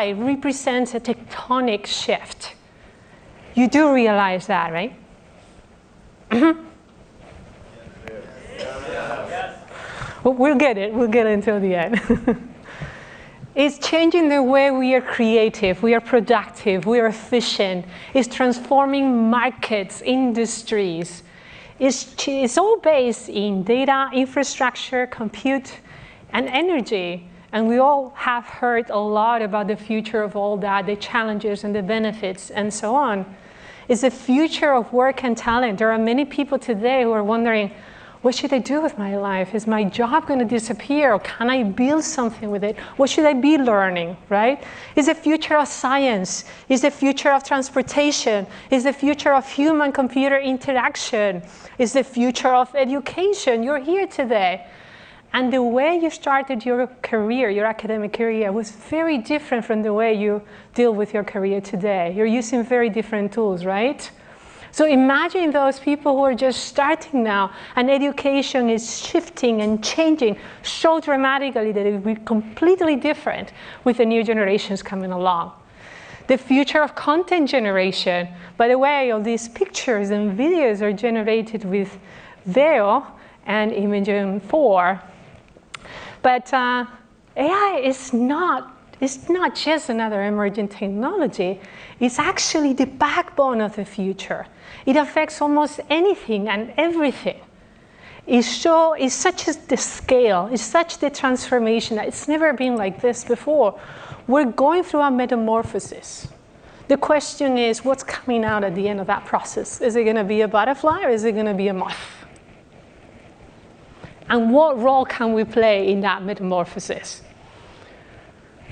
AI represents a tectonic shift. You do realize that, right? Well, we'll get it until the end. It's changing the way we are creative, we are productive, we are efficient. It's transforming markets, industries. It's all based in data, infrastructure, compute, and energy. And we all have heard a lot about the future of all that, the challenges and the benefits, and so on. It's the future of work and talent. There are many people today who are wondering, what should I do with my life? Is my job going to disappear? Or can I build something with it? What should I be learning, right? Is the future of science? Is the future of transportation? Is the future of human-computer interaction? Is the future of education? You're here today. And the way you started your career, your academic career, was very different from the way you deal with your career today. You're using very different tools, right? So imagine those people who are just starting now, and education is shifting and changing so dramatically that it will be completely different with the new generations coming along. The future of content generation. By the way, all these pictures and videos are generated with Veo and Imagen 4. But AI is not just another emerging technology. It's actually the backbone of the future. It affects almost anything and everything. It's such the scale, it's such the transformation that it's never been like this before. We're going through a metamorphosis. The question is, what's coming out at the end of that process? Is it going to be a butterfly or is it going to be a moth? And what role can we play in that metamorphosis?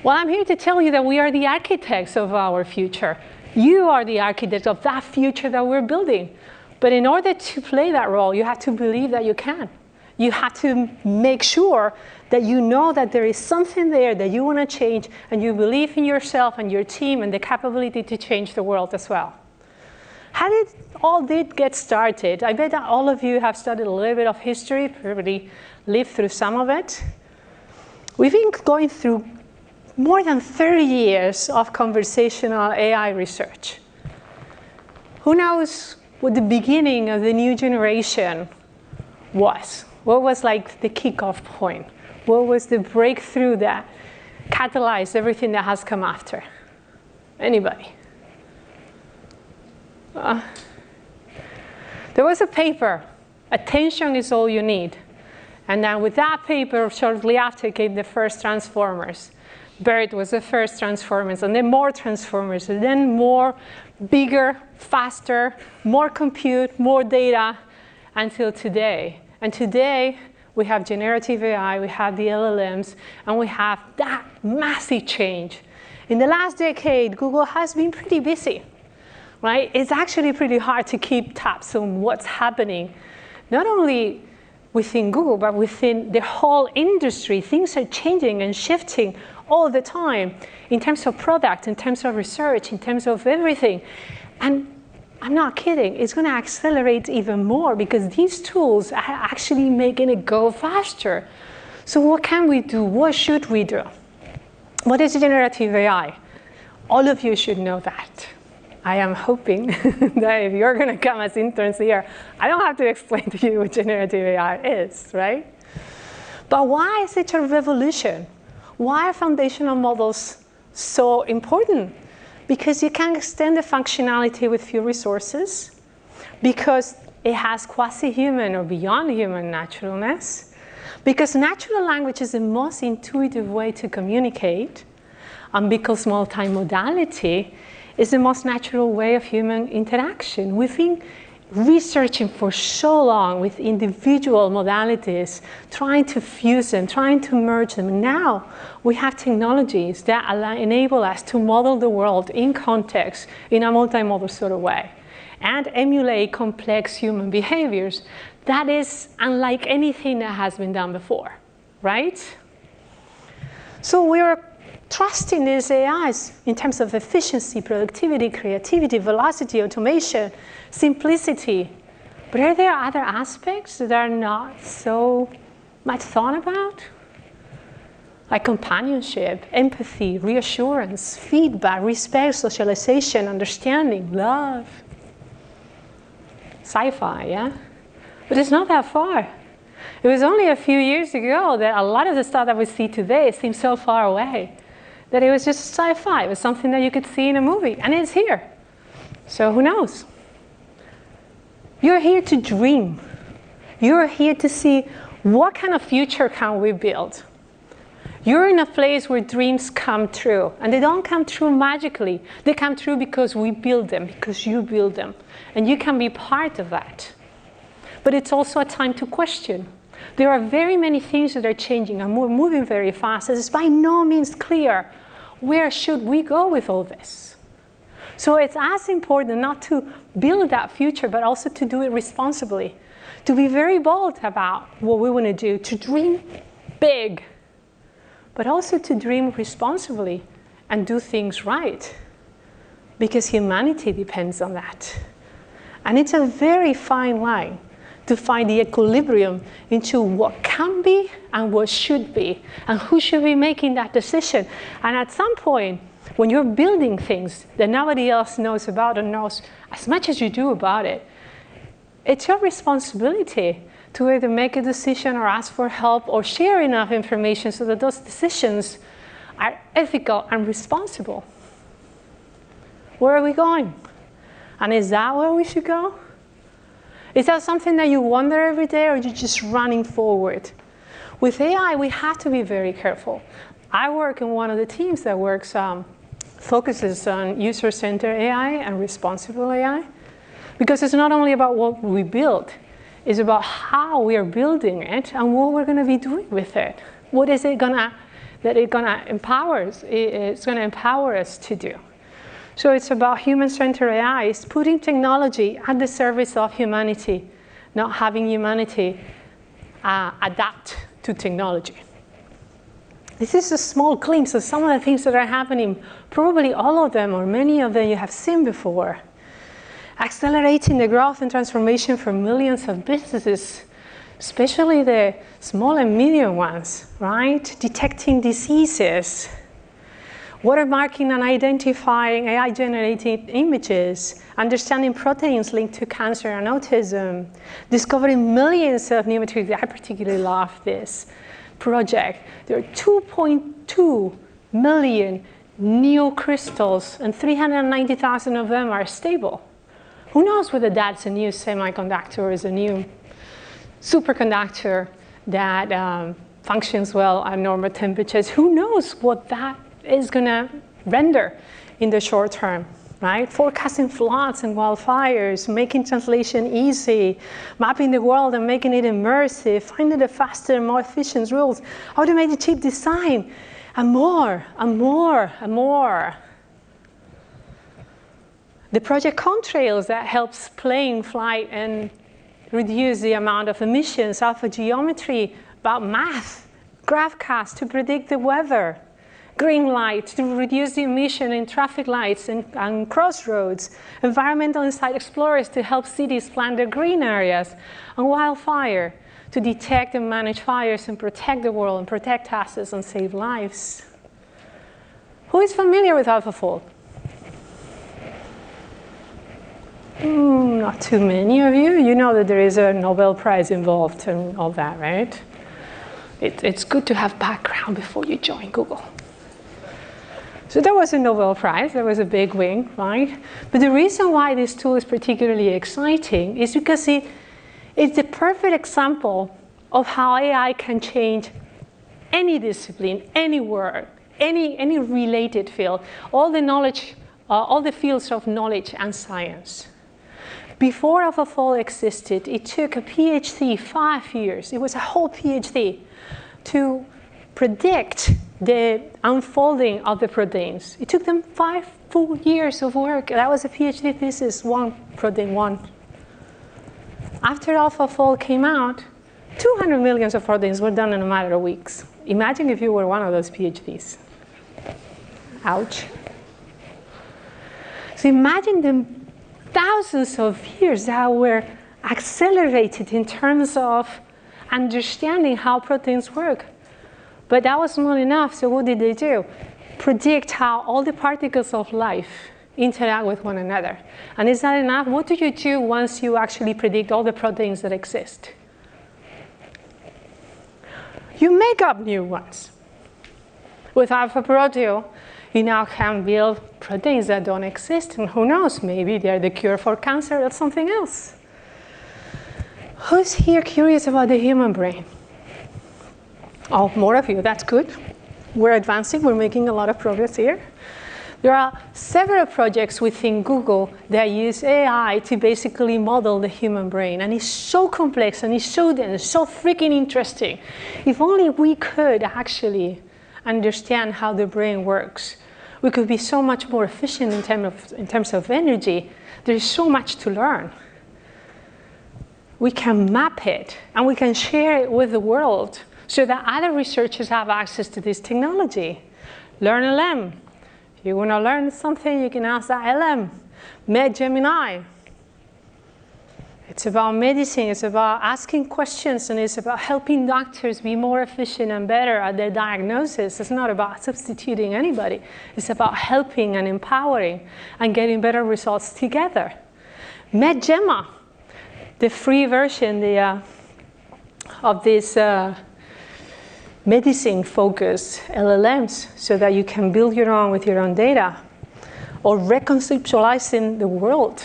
Well, I'm here to tell you that we are the architects of our future. You are the architect of that future that we're building. But in order to play that role, you have to believe that you can. You have to make sure that you know that there is something there that you want to change, and you believe in yourself and your team and the capability to change the world as well. How did all this get started? I bet that all of you have studied a little bit of history, probably lived through some of it. We've been going through more than 30 years of conversational AI research. Who knows what the beginning of the new generation was? What was like the kickoff point? What was the breakthrough that catalyzed everything that has come after? Anybody? There was a paper, Attention is All You Need. And then with that paper, shortly after came the first transformers. BERT was the first transformers, and then more transformers, and then more, bigger, faster, more compute, more data, until today. And today, we have generative AI, we have the LLMs, and we have that massive change. In the last decade, Google has been pretty busy, right? It's actually pretty hard to keep tabs on what's happening, not only within Google, but within the whole industry. Things are changing and shifting all the time in terms of product, in terms of research, in terms of everything. And I'm not kidding, it's going to accelerate even more because these tools are actually making it go faster. So what can we do? What should we do? What is generative AI? All of you should know that. I am hoping that if you're going to come as interns here, I don't have to explain to you what generative AI is, right? But why is it a revolution? Why are foundational models so important? Because you can extend the functionality with few resources, because it has quasi-human or beyond human naturalness, because natural language is the most intuitive way to communicate, and because multimodality is the most natural way of human interaction. We've been researching for so long with individual modalities, trying to fuse them, trying to merge them. Now we have technologies that enable us to model the world in context in a multimodal sort of way and emulate complex human behaviors. That is unlike anything that has been done before, right? So we're trusting these AIs in terms of efficiency, productivity, creativity, velocity, automation, simplicity. But are there other aspects that are not so much thought about? like companionship, empathy, reassurance, feedback, respect, socialization, understanding, love. Sci-fi, yeah? But it's not that far. It was only a few years ago that a lot of the stuff that we see today seems so far away that it was just sci-fi. It was something that you could see in a movie, and it's here. So who knows? You're here to dream. You're here to see what kind of future can we build. You're in a place where dreams come true, and they don't come true magically. They come true because we build them, because you build them, and you can be part of that. But it's also a time to question. There are very many things that are changing, and we're moving very fast. It's by no means clear where should we go with all this. So it's as important not to build that future, but also to do it responsibly, to be very bold about what we want to do, to dream big, but also to dream responsibly and do things right, because humanity depends on that. And it's a very fine line to find the equilibrium into what can be and what should be, and who should be making that decision. And at some point, when you're building things that nobody else knows about or knows as much as you do about it, it's your responsibility to either make a decision or ask for help or share enough information so that those decisions are ethical and responsible. Where are we going? And is that where we should go? Is that something that you wonder every day, or are you just running forward? With AI, we have to be very careful. I work in one of the teams that focuses on user-centered AI and responsible AI, because it's not only about what we build, it's about how we are building it and what we're going to be doing with it. What is it it's going to empower us to do? So it's about human-centered AI. It's putting technology at the service of humanity, not having humanity adapt to technology. This is a small glimpse of some of the things that are happening. Probably all of them, or many of them, you have seen before. Accelerating the growth and transformation for millions of businesses, especially the small and medium ones, right? Detecting diseases, watermarking and identifying AI-generated images, understanding proteins linked to cancer and autism, discovering millions of new materials. I particularly love this project. There are 2.2 million new crystals, and 390,000 of them are stable. Who knows whether that's a new semiconductor or is a new superconductor that functions well at normal temperatures? Who knows what that is going to render in the short term, right? Forecasting floods and wildfires, making translation easy, mapping the world and making it immersive, finding the faster and more efficient rules, automated chip design, and more, and more, and more. The project Contrails that helps plane flight and reduce the amount of emissions, alpha geometry, about math, GraphCast to predict the weather, green light to reduce the emission in traffic lights and crossroads, environmental insight explorers to help cities plan their green areas, and wildfire to detect and manage fires and protect the world and protect assets and save lives. Who is familiar with AlphaFold? Not too many of you. You know that there is a Nobel Prize involved and all that, right? It's good to have background before you join Google. So there was a Nobel Prize, there was a big win, right? But the reason why this tool is particularly exciting is because it's the perfect example of how AI can change any discipline, any work, any related field, all the fields of knowledge and science. Before AlphaFold existed, it took a PhD 5 years. It was a whole PhD to predict the unfolding of the proteins. It took them 5 full years of work. That was a PhD thesis, one protein, one. After AlphaFold came out, 200 million of proteins were done in a matter of weeks. Imagine if you were one of those PhDs. Ouch. So imagine the thousands of years that were accelerated in terms of understanding how proteins work But that was not enough, so what did they do? Predict how all the particles of life interact with one another. And is that enough? What do you do once you actually predict all the proteins that exist? You make up new ones. With AlphaProteome, you now can build proteins that don't exist, and who knows, maybe they're the cure for cancer or something else. Who's here curious about the human brain? Oh, more of you, that's good. We're advancing, we're making a lot of progress here. There are several projects within Google that use AI to basically model the human brain, and it's so complex and it's so dense, so freaking interesting. If only we could actually understand how the brain works, we could be so much more efficient in terms of energy. There is so much to learn. We can map it, and we can share it with the world so that other researchers have access to this technology. Learn LM. If you want to learn something, you can ask that LM. Med Gemini. It's about medicine, it's about asking questions, and it's about helping doctors be more efficient and better at their diagnosis. It's not about substituting anybody. It's about helping and empowering and getting better results together. MedGemma, the free version of this medicine-focused LLMs so that you can build your own with your own data. Or reconceptualizing the world,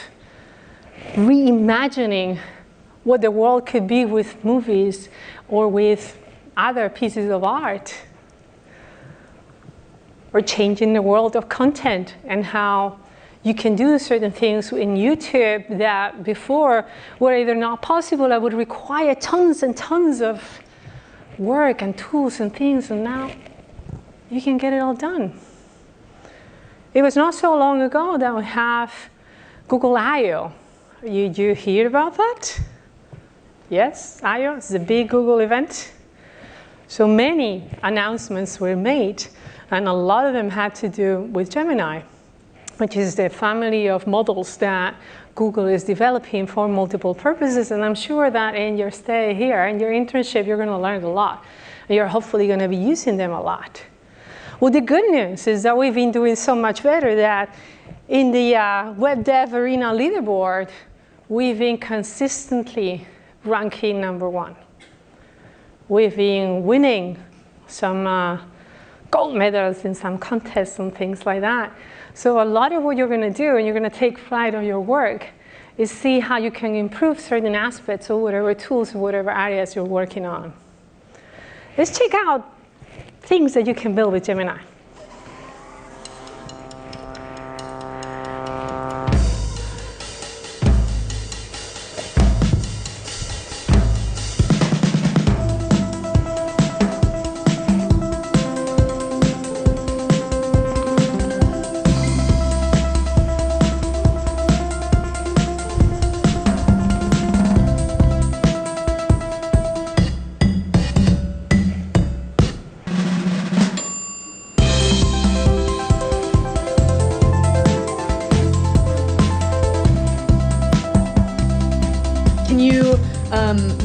reimagining what the world could be with movies or with other pieces of art. Or changing the world of content and how you can do certain things in YouTube that before were either not possible or would require tons and tons of work and tools and things, and now you can get it all done. It was not so long ago that we have Google I/O. You hear about that? Yes, I/O is a big Google event. So many announcements were made, and a lot of them had to do with Gemini, which is the family of models that Google is developing for multiple purposes. And I'm sure that in your stay here, in your internship, you're going to learn a lot. And you're hopefully going to be using them a lot. Well, the good news is that we've been doing so much better that in the web dev arena leaderboard, we've been consistently ranking #1. We've been winning some gold medals in some contests and things like that. So a lot of what you're going to do, and you're going to take pride on your work, is see how you can improve certain aspects of whatever tools or whatever areas you're working on. Let's check out things that you can build with Gemini.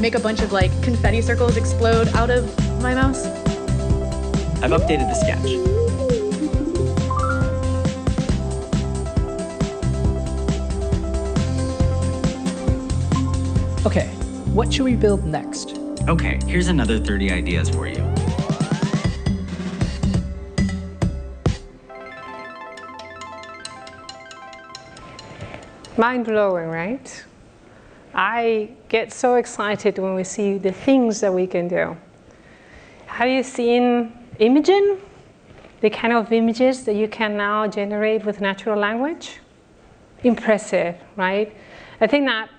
Make a bunch of like confetti circles explode out of my mouse? I've updated the sketch. Okay, what should we build next? Okay, here's another 30 ideas for you. Mind-blowing, right? I get so excited when we see the things that we can do. Have you seen imaging? The kind of images that you can now generate with natural language? Impressive, right? I think that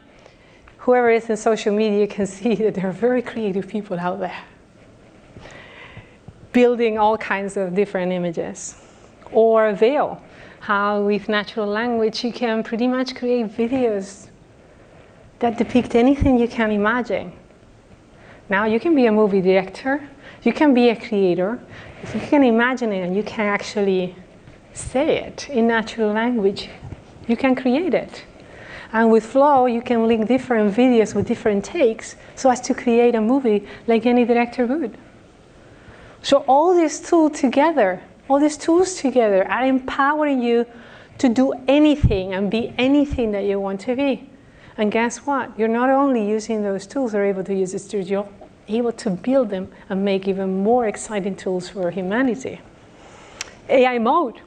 whoever is in social media can see that there are very creative people out there building all kinds of different images. Or Veil, how with natural language you can pretty much create videos that depict anything you can imagine. Now you can be a movie director, you can be a creator. If you can imagine it and you can actually say it in natural language, you can create it. And with Flow, you can link different videos with different takes so as to create a movie like any director would. So all these tools together are empowering you to do anything and be anything that you want to be. And guess what? You're not only using those tools, you're able to use these tools, you're able to build them and make even more exciting tools for humanity. AI mode.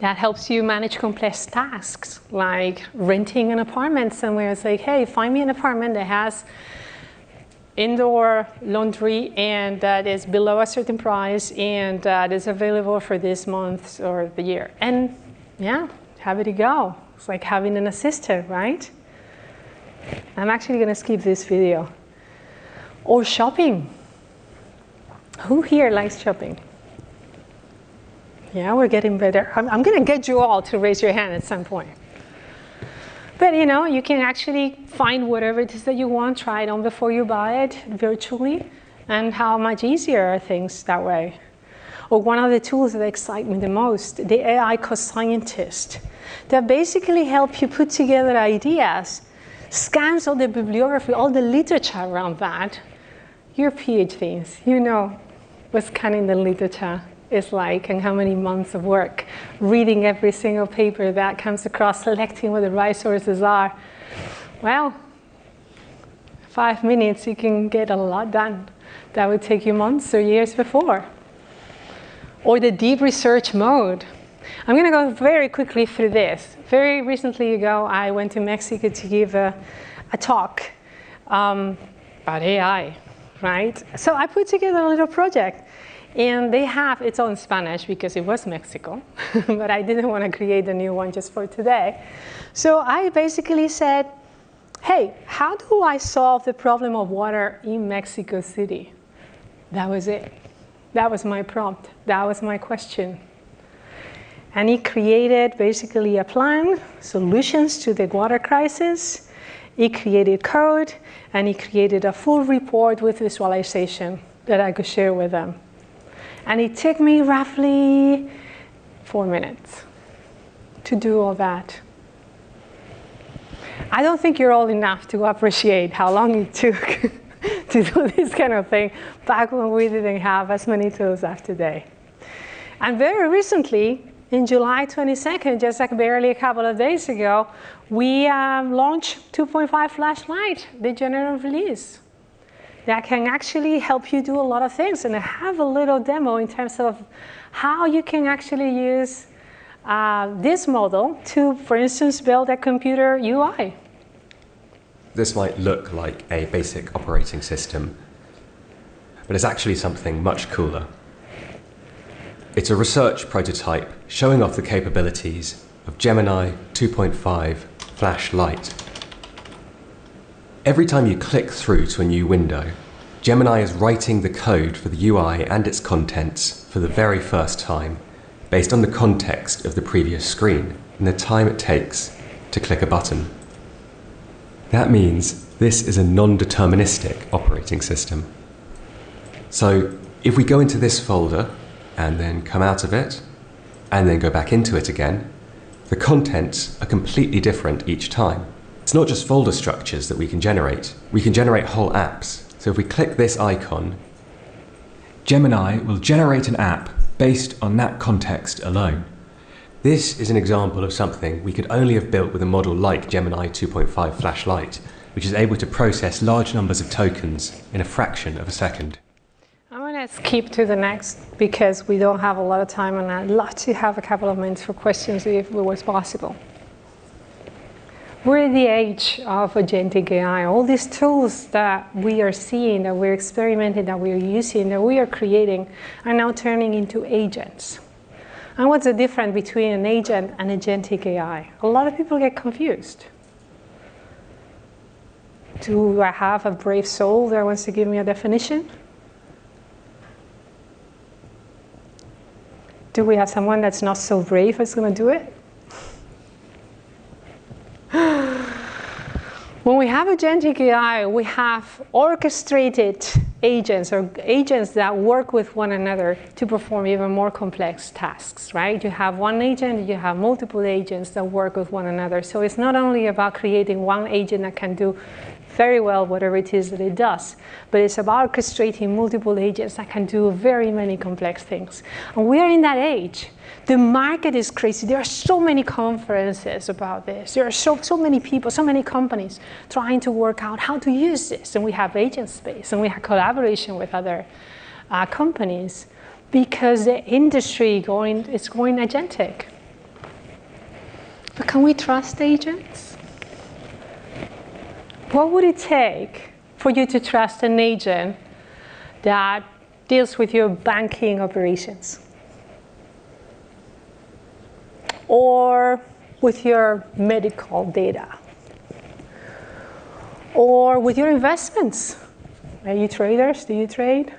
That helps you manage complex tasks, like renting an apartment somewhere. It's like, hey, find me an apartment that has indoor laundry and that is below a certain price and that is available for this month or the year. And yeah, have it go. It's like having an assistant, right? I'm actually going to skip this video. Or shopping. Who here likes shopping? Yeah, we're getting better. I'm going to get you all to raise your hand at some point. But you know, you can actually find whatever it is that you want, try it on before you buy it virtually, and how much easier are things that way. Or one of the tools that excite me the most, the AI co-scientist, that basically help you put together ideas, scans all the bibliography, all the literature around that. You're PhDs, you know what scanning the literature is like and how many months of work, reading every single paper that comes across, selecting what the right sources are. Well, 5 minutes, you can get a lot done. That would take you months or years before. Or the deep research mode. I'm going to go very quickly through this. Very recently ago, I went to Mexico to give a talk about AI, right? So I put together a little project. And they have, it's all in Spanish because it was Mexico, but I didn't want to create a new one just for today. So I basically said, hey, how do I solve the problem of water in Mexico City? That was it. That was my prompt. That was my question. And he created basically a plan, solutions to the water crisis. He created code, and he created a full report with visualization that I could share with them. And it took me roughly 4 minutes to do all that. I don't think you're old enough to appreciate how long it took to do this kind of thing back when we didn't have as many tools as today. And very recently, in July 22nd, just like barely a couple of days ago, we launched 2.5 Flashlight, the general release. That can actually help you do a lot of things. And I have a little demo in terms of how you can actually use this model to, for instance, build a computer UI. This might look like a basic operating system, but it's actually something much cooler. It's a research prototype showing off the capabilities of Gemini 2.5 Flashlight. Every time you click through to a new window, Gemini is writing the code for the UI and its contents for the very first time, based on the context of the previous screen and the time it takes to click a button. That means this is a non-deterministic operating system. So if we go into this folder and then come out of it and then go back into it again, the contents are completely different each time. It's not just folder structures that we can generate whole apps. So if we click this icon, Gemini will generate an app based on that context alone. This is an example of something we could only have built with a model like Gemini 2.5 Flashlight, which is able to process large numbers of tokens in a fraction of a second. I'm going to skip to the next because we don't have a lot of time, and I'd love to have a couple of minutes for questions if it was possible. We're in the age of agentic AI. All these tools that we are seeing, that we're experimenting, that we're using, that we are creating, are now turning into agents. And what's the difference between an agent and agentic AI? A lot of people get confused. Do I have a brave soul that wants to give me a definition? Do we have someone that's not so brave that's going to do it? When we have agentic AI, we have orchestrated agents, or agents that work with one another to perform even more complex tasks, right? You have one agent, you have multiple agents that work with one another. So it's not only about creating one agent that can do very well whatever it is that it does. But it's about orchestrating multiple agents that can do very many complex things. And we are in that age. The market is crazy. There are so many conferences about this. There are so many people, so many companies trying to work out how to use this. And we have agent space, and we have collaboration with other companies, because the industry is going agentic. But can we trust agents? What would it take for you to trust an agent that deals with your banking operations? Or with your medical data? Or with your investments? Are you traders? Do you trade?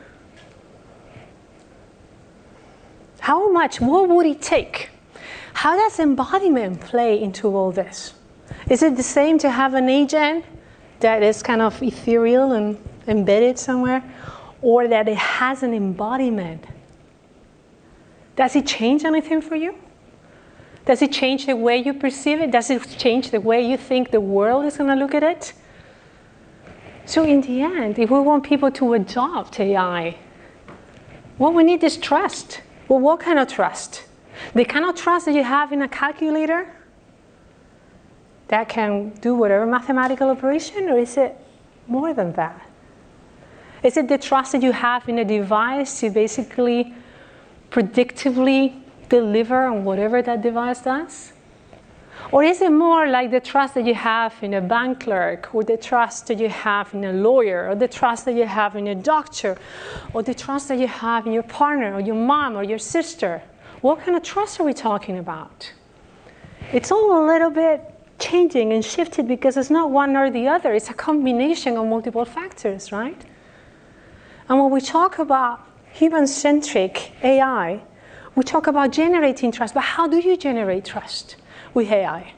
How much? What would it take? How does embodiment play into all this? Is it the same to have an agent that is kind of ethereal and embedded somewhere, or that it has an embodiment? Does it change anything for you? Does it change the way you perceive it? Does it change the way you think the world is going to look at it? So in the end, if we want people to adopt AI, what we need is trust. Well, what kind of trust? The kind of trust that you have in a calculator that can do whatever mathematical operation, or is it more than that? Is it the trust that you have in a device to basically predictively deliver on whatever that device does? Or is it more like the trust that you have in a bank clerk, or the trust that you have in a lawyer, or the trust that you have in a doctor, or the trust that you have in your partner, or your mom, or your sister? What kind of trust are we talking about? It's all a little bit changing and shifted, because it's not one or the other. It's a combination of multiple factors, right? And when we talk about human-centric AI, we talk about generating trust. But how do you generate trust with AI?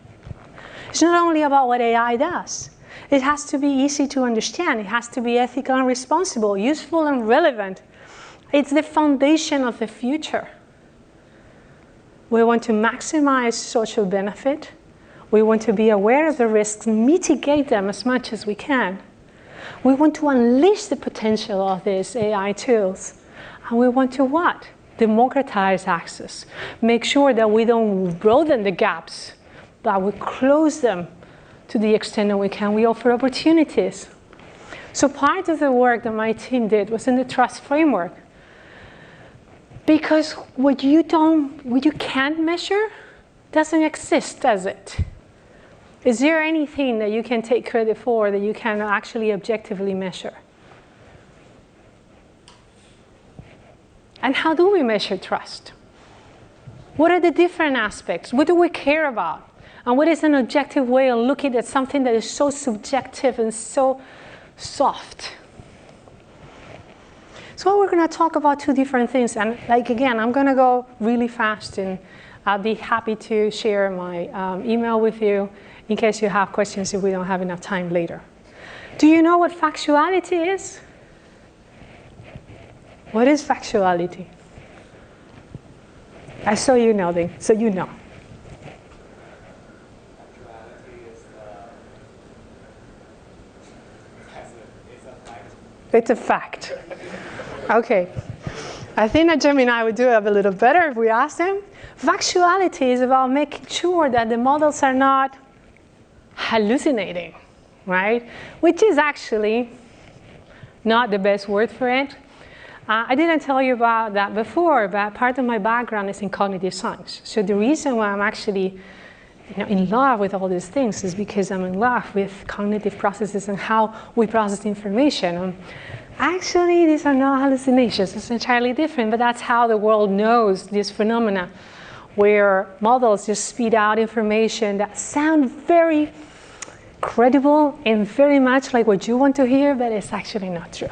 It's not only about what AI does. It has to be easy to understand. It has to be ethical and responsible, useful and relevant. It's the foundation of the future. We want to maximize social benefit. We want to be aware of the risks, mitigate them as much as we can. We want to unleash the potential of these AI tools. And we want to what? Democratize access. Make sure that we don't broaden the gaps, but we close them to the extent that we can. We offer opportunities. So part of the work that my team did was in the trust framework. Because what you can't measure doesn't exist, does it? Is there anything that you can take credit for that you can actually objectively measure? And how do we measure trust? What are the different aspects? What do we care about? And what is an objective way of looking at something that is so subjective and so soft? So we're going to talk about two different things. And again, I'm going to go really fast, and I'll be happy to share my email with you in case you have questions if we don't have enough time later. Do you know what factuality is? What is factuality? I saw you nodding, so you know. It's a fact. Okay. I think that Gemini would do it a little better if we asked them. Factuality is about making sure that the models are not hallucinating, right? Which is actually not the best word for it. I didn't tell you about that before, but part of my background is in cognitive science. So the reason why I'm actually in love with all these things is because I'm in love with cognitive processes and how we process information. Actually, these are not hallucinations. It's entirely different, but that's how the world knows this phenomena, where models just spit out information that sound very credible and very much like what you want to hear, but it's actually not true.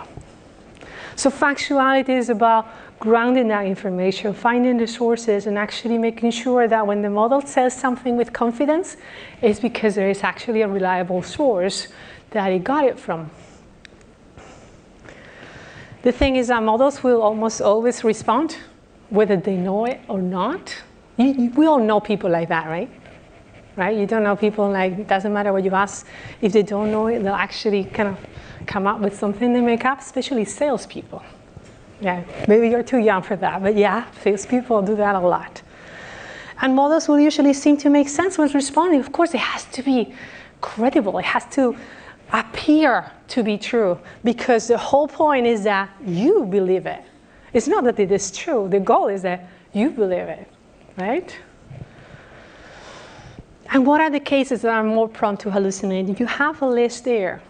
So factuality is about grounding that information, finding the sources, and actually making sure that when the model says something with confidence, it's because there is actually a reliable source that it got it from. The thing is that models will almost always respond, whether they know it or not. We all know people like that, right? right? You don't know people, like, it doesn't matter what you ask. If they don't know it, they'll actually kind of come up with something they make up, especially salespeople. Yeah, maybe you're too young for that, but yeah, salespeople do that a lot. And models will usually seem to make sense when responding. Of course, it has to be credible. It has to appear to be true, because the whole point is that you believe it. It's not that it is true. The goal is that you believe it, right? And what are the cases that are more prone to hallucinating? You have a list there,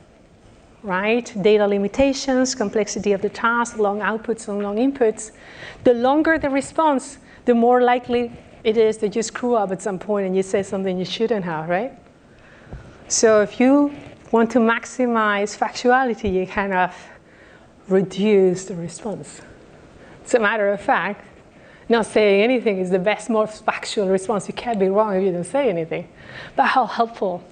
right? Data limitations, complexity of the task, long outputs and long inputs. The longer the response, the more likely it is that you screw up at some point and you say something you shouldn't have, right? So if you want to maximize factuality, you kind of reduce the response. As a matter of fact, not saying anything is the best, most factual response. You can't be wrong if you don't say anything. But how helpful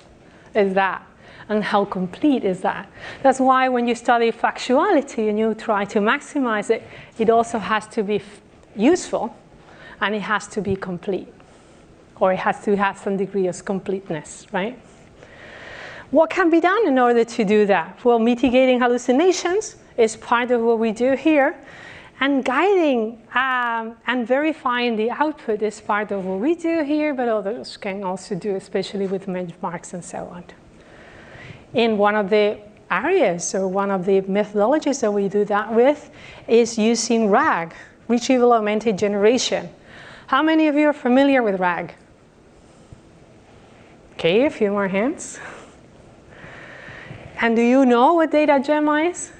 is that? And how complete is that? That's why when you study factuality and you try to maximize it, it also has to be useful, and it has to be complete, or it has to have some degree of completeness, right? What can be done in order to do that? Well, mitigating hallucinations is part of what we do here, and guiding and verifying the output is part of what we do here, but others can also do, especially with benchmarks and so on. In one of the areas, or one of the methodologies that we do that with, is using RAG, Retrieval Augmented Generation. How many of you are familiar with RAG? Okay, a few more hands. And do you know what data gemma is?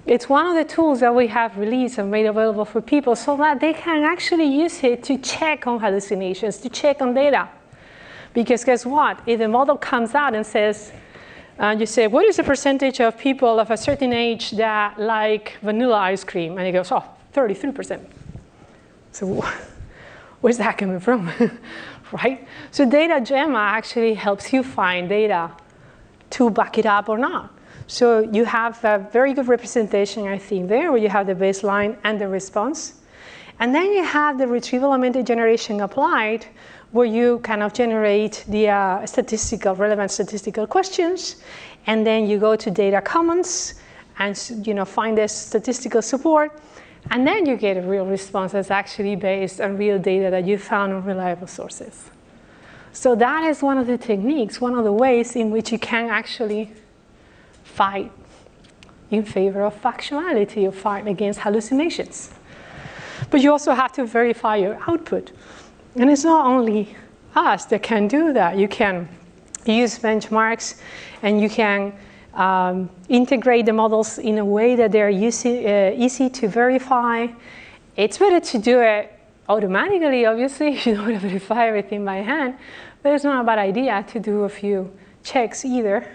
It's one of the tools that we have released and made available for people so that they can actually use it to check on hallucinations, to check on data. Because guess what? If the model comes out and says, you say, what is the percentage of people of a certain age that like vanilla ice cream? And it goes, oh, 33%. So where's that coming from, right? So data gemma actually helps you find data to back it up or not. So you have a very good representation, I think, there, where you have the baseline and the response. And then you have the retrieval augmented generation applied, where you kind of generate the relevant statistical questions, and then you go to data commons and find the statistical support, and then you get a real response that's actually based on real data that you found on reliable sources. So that is one of the techniques, one of the ways in which you can actually fight in favor of factuality, or fight against hallucinations. But you also have to verify your output. And it's not only us that can do that. You can use benchmarks, and you can integrate the models in a way that they're easy to verify. It's better to do it automatically, obviously. You don't want to verify everything by hand. But it's not a bad idea to do a few checks either.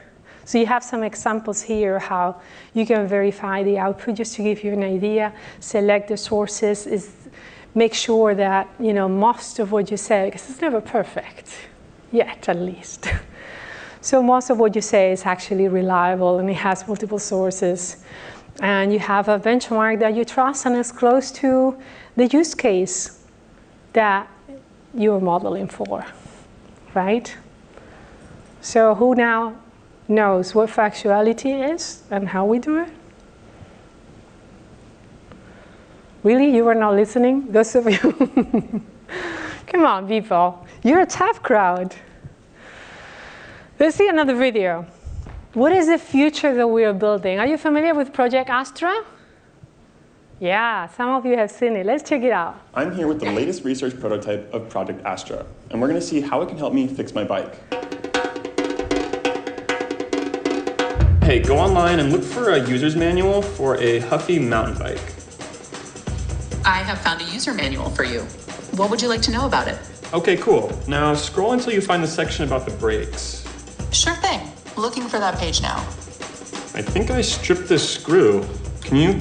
So you have some examples here how you can verify the output, just to give you an idea. Select the sources, make sure that most of what you say, because it's never perfect, yet at least. So most of what you say is actually reliable, and it has multiple sources. And you have a benchmark that you trust and is close to the use case that you're modeling for, right? So who now knows what factuality is and how we do it? Really? You were not listening? Those of you? Come on, people. You're a tough crowd. Let's see another video. What is the future that we are building? Are you familiar with Project Astra? Yeah, some of you have seen it. Let's check it out. I'm here with the latest research prototype of Project Astra, and we're going to see how it can help me fix my bike. Hey, go online and look for a user's manual for a Huffy mountain bike. I have found a user manual for you. What would you like to know about it? Okay, cool. Now scroll until you find the section about the brakes. Sure thing. Looking for that page now. I think I stripped this screw. Can you